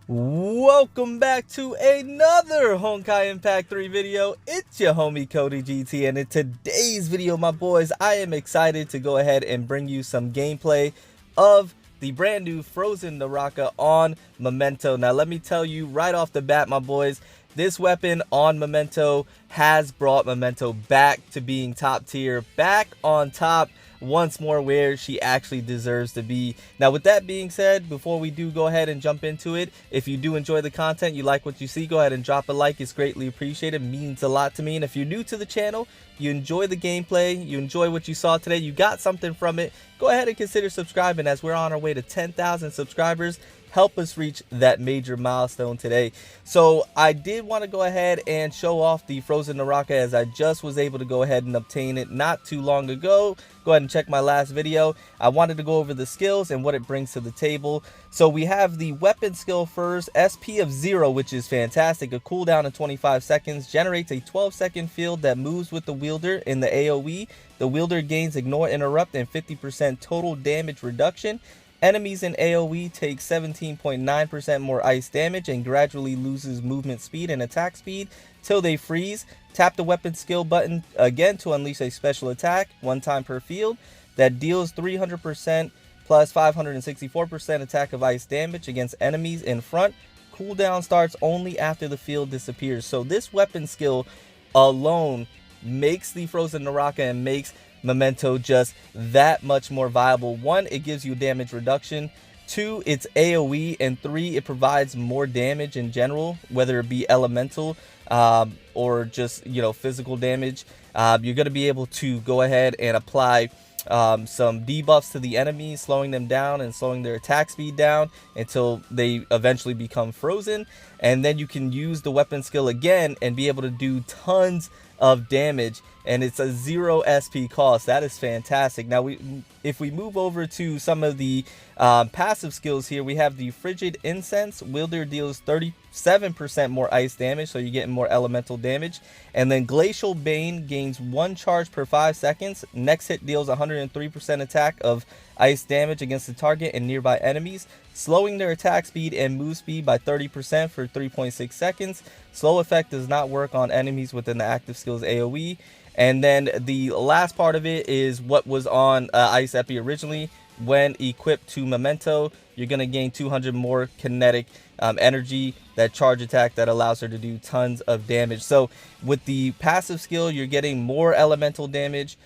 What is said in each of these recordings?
Welcome back to another Honkai Impact 3 video. It's your homie Cody GT, and in today's video, my boys, I am excited to go ahead and bring you some gameplay of the brand new Frozen Naraka on Memento. Now let me tell you right off the bat, my boys, this weapon on Memento has brought Memento back to being top tier, back on top once more where she actually deserves to be. Now with that being said, before we do go ahead and jump into it, if you do enjoy the content, you like what you see, go ahead and drop a like. It's greatly appreciated, means a lot to me. And if you're new to the channel, you enjoy the gameplay, you enjoy what you saw today, you got something from it, go ahead and consider subscribing, as we're on our way to 10,000 subscribers. Help us reach that major milestone today. So I did want to go ahead and show off the Frozen Naraka, as I just was able to go ahead and obtain it not too long ago. Go ahead and check my last video. I wanted to go over the skills and what it brings to the table. So we have the weapon skill first, SP of 0, which is fantastic. A cooldown of 25 seconds, generates a 12-second field that moves with the wielder in the AoE. The wielder gains ignore, interrupt, and 50% total damage reduction. Enemies in AoE take 17.9% more ice damage and gradually loses movement speed and attack speed till they freeze. Tap the weapon skill button again to unleash a special attack one time per field that deals 300% plus 564% attack of ice damage against enemies in front. Cooldown starts only after the field disappears. So this weapon skill alone makes the Frozen Naraka and makes Memento just that much more viable. 1, it gives you damage reduction. 2, it's AoE. And 3, it provides more damage in general, whether it be elemental or just, physical damage. You're going to be able to go ahead and apply some debuffs to the enemies, slowing them down and slowing their attack speed down until they eventually become frozen. And then you can use the weapon skill again and be able to do tons of damage, and it's a 0 SP cost. That is fantastic. Now if we move over to some of the passive skills here, we have the Frigid Incense. Wielder deals 37% more ice damage, so you're getting more elemental damage. And then Glacial Bane gains 1 charge per 5 seconds. Next hit deals 103% attack of ice damage against the target and nearby enemies, slowing their attack speed and move speed by 30% for 3.6 seconds. Slow effect does not work on enemies within the active skills AoE. And then the last part of it is what was on Ice Epi originally. When equipped to Memento, you're going to gain 200 more kinetic energy, that charge attack that allows her to do tons of damage. So with the passive skill, you're getting more elemental damage,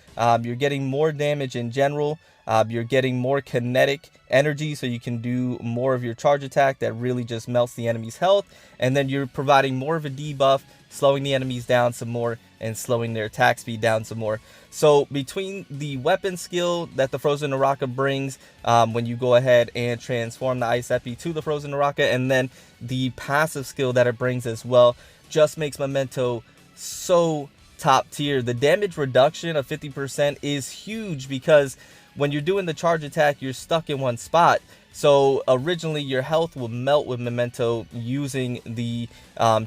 you're getting more damage in general, you're getting more kinetic energy, so you can do more of your charge attack that really just melts the enemy's health. And then you're providing more of a debuff, slowing the enemies down some more and slowing their attack speed down some more. So between the weapon skill that the Frozen Naraka brings when you go ahead and transform the Ice Epi to the Frozen Naraka, and then the passive skill that it brings as well, just makes Memento so top tier. The damage reduction of 50% is huge, because when you're doing the charge attack, you're stuck in one spot. So originally your health will melt with Memento using the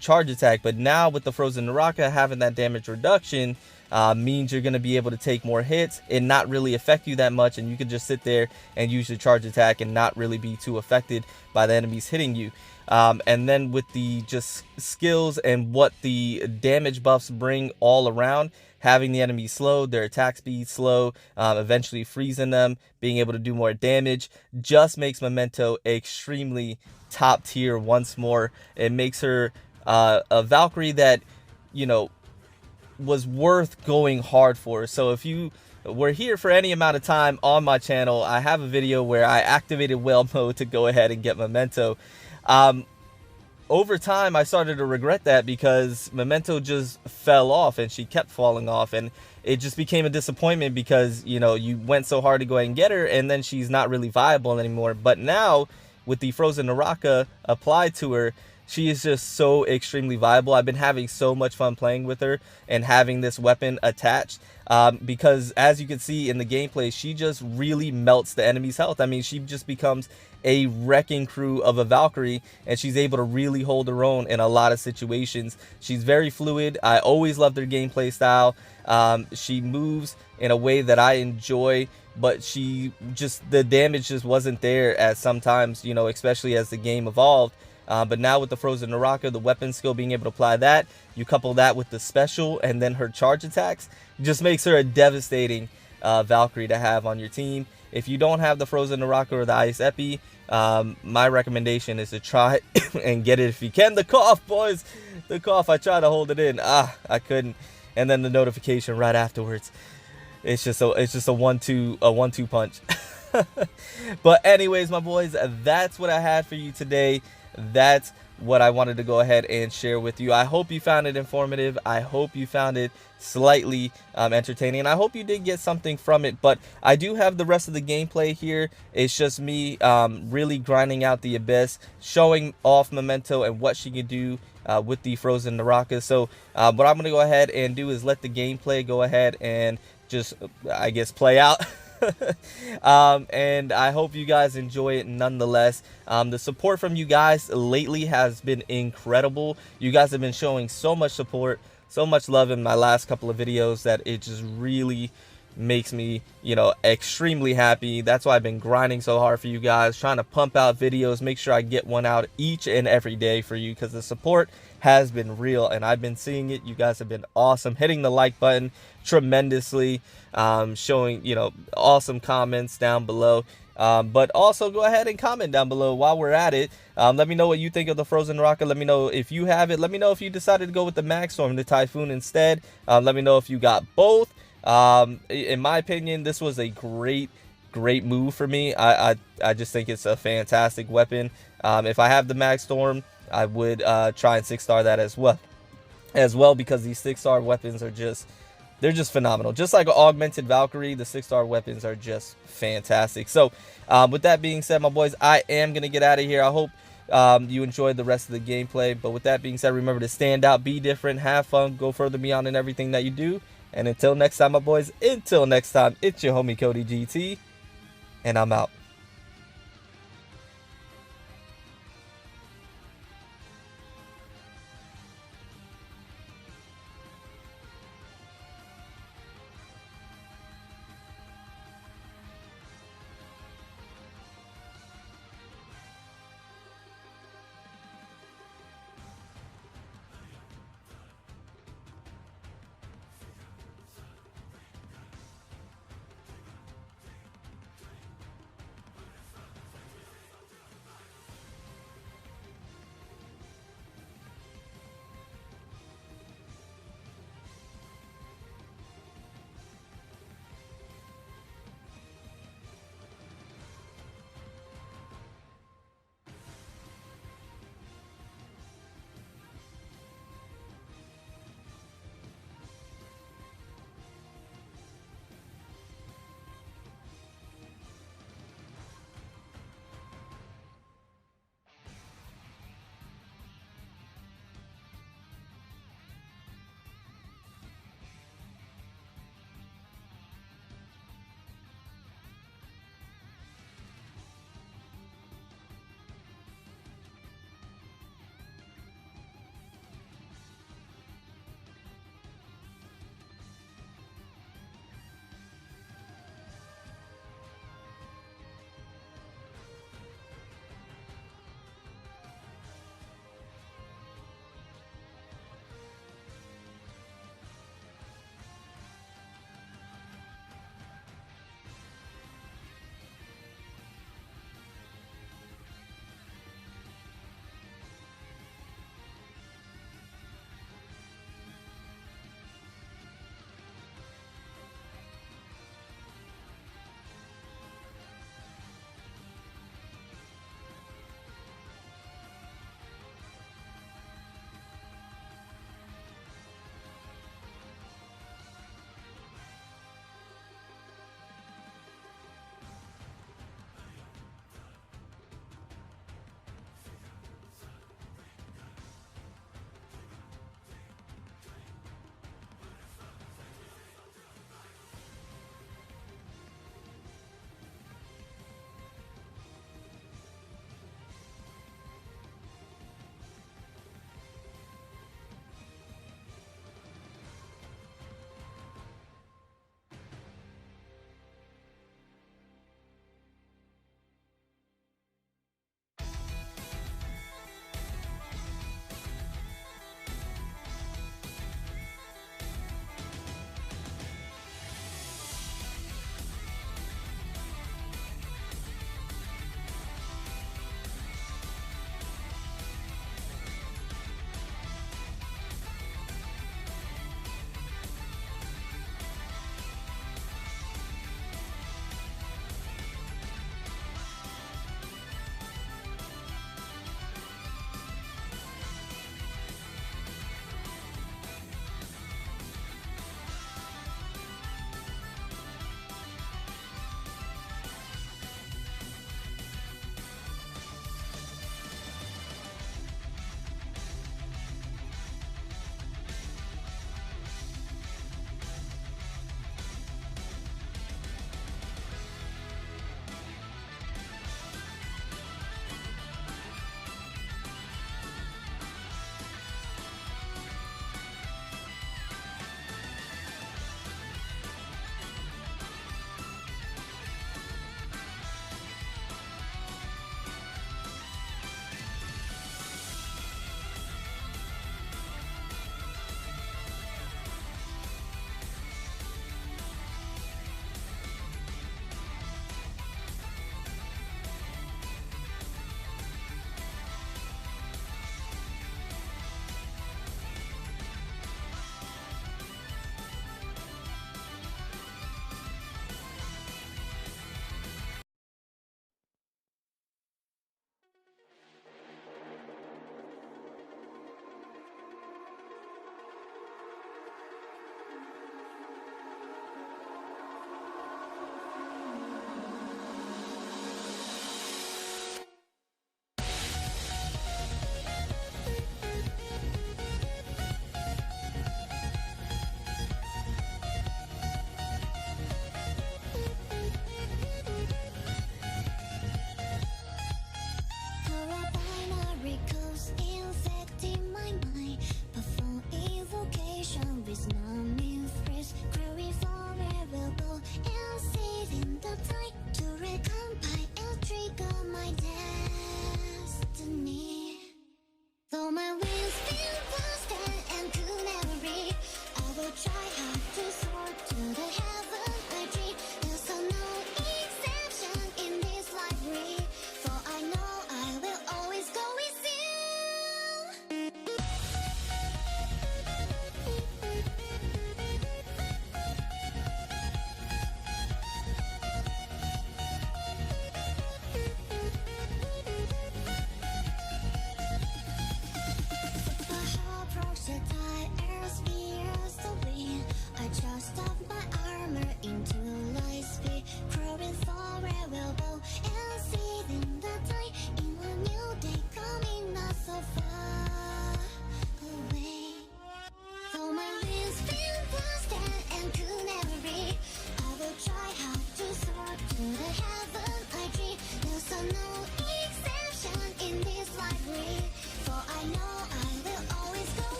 charge attack, but now with the Frozen Naraka, having that damage reduction means you're going to be able to take more hits and not really affect you that much, and you can just sit there and use your charge attack and not really be too affected by the enemies hitting you. And then with the just skills and what the damage buffs bring all around, having the enemies slowed, their attack speed slow, eventually freezing them, being able to do more damage, just makes Memento extremely top tier once more. It makes her a Valkyrie that, was worth going hard for. So if you were here for any amount of time on my channel, I have a video where I activated whale mode to go ahead and get Memento. Over time, I started to regret that, because Memento just fell off and she kept falling off, and it just became a disappointment because, you went so hard to go ahead and get her, and then she's not really viable anymore. But now with the Frozen Naraka applied to her, she is just so extremely viable. I've been having so much fun playing with her and having this weapon attached, because as you can see in the gameplay, she just really melts the enemy's health. I mean, she just becomes a wrecking crew of a Valkyrie, and she's able to really hold her own in a lot of situations. She's very fluid. I always loved her gameplay style. She moves in a way that I enjoy, but the damage just wasn't there, as sometimes, especially as the game evolved. But now with the Frozen Naraka, the weapon skill, being able to apply that, you couple that with the special and then her charge attacks, just makes her a devastating Valkyrie to have on your team. If you don't have the Frozen Naraka or the Ice Epi, my recommendation is to try and get it if you can. The cough, boys, the cough. I tried to hold it in, I couldn't. And then the notification right afterwards. It's just a one-two punch. But anyways, my boys, that's what I had for you today. That's what I wanted to go ahead and share with you. I hope you found it informative. I hope you found it slightly entertaining, and I hope you did get something from it. But I do have the rest of the gameplay here. It's just me really grinding out the Abyss, showing off Memento and what she can do with the Frozen Naraka. So what I'm going to go ahead and do is let the gameplay go ahead and just, I guess, play out. And I hope you guys enjoy it nonetheless. The support from you guys lately has been incredible. You guys have been showing so much support, so much love in my last couple of videos that it just really makes me, you know, extremely happy. That's why I've been grinding so hard for you guys, trying to pump out videos, make sure I get one out each and every day for you, because the support has been real and I've been seeing it. You guys have been awesome, hitting the like button tremendously, showing, you know, awesome comments down below. But also go ahead and comment down below while we're at it. Let me know what you think of the Frozen Rocket. Let me know if you have it. Let me know if you decided to go with the Mag Storm, the Typhoon instead. Let me know if you got both. In my opinion, this was a great move for me. I just think it's a fantastic weapon. If I have the Mag Storm, I would try and 6-star that as well, because these 6-star weapons are they're just phenomenal. Just like an augmented Valkyrie, the 6-star weapons are just fantastic. So with that being said, my boys, I am gonna get out of here. I hope you enjoyed the rest of the gameplay. But with that being said, remember to stand out, be different, have fun, go further beyond in everything that you do. And until next time, my boys, until next time, it's your homie Cody GT, and I'm out.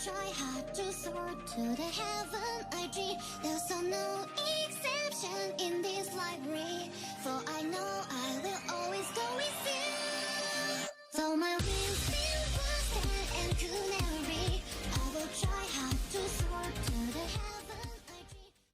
try hard to soar to the heaven I dream. There's no exception in this library, for I know I will always go